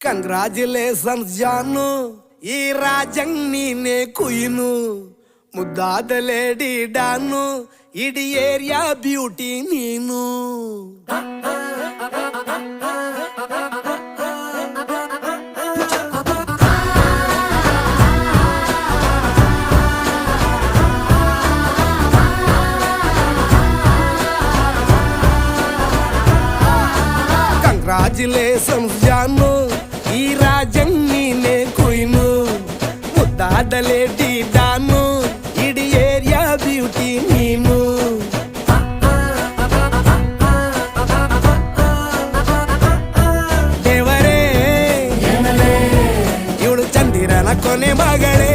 Congratulations ಜಾನು, ಈ ರಾಜಂಗ್ ನೀನೆ ಕುಯ್ನು, ಮುದ್ದಾದ ಲೇಡಿ ಡಾನು, ಇಡೀ ಏರಿಯಾ ಬ್ಯೂಟಿ ನೀನು. ಕಂಗ್ರಾಚುಲೇಷನ್ಸ್ ಜಾನು, ಈ ರಾಜಂಗ್ ನೀನೆ ಕುಯ್ನು, ಮುದ್ದಾದ ಲೇಡಿ ಡಾನು, ಇಡೀ ಏರಿಯಾ ಬ್ಯೂಟಿ ನೀನು. ದೇವರೇ ಇವಳು ಚಂದಿರನ ಕೊನೆ ಮಗಳೇ.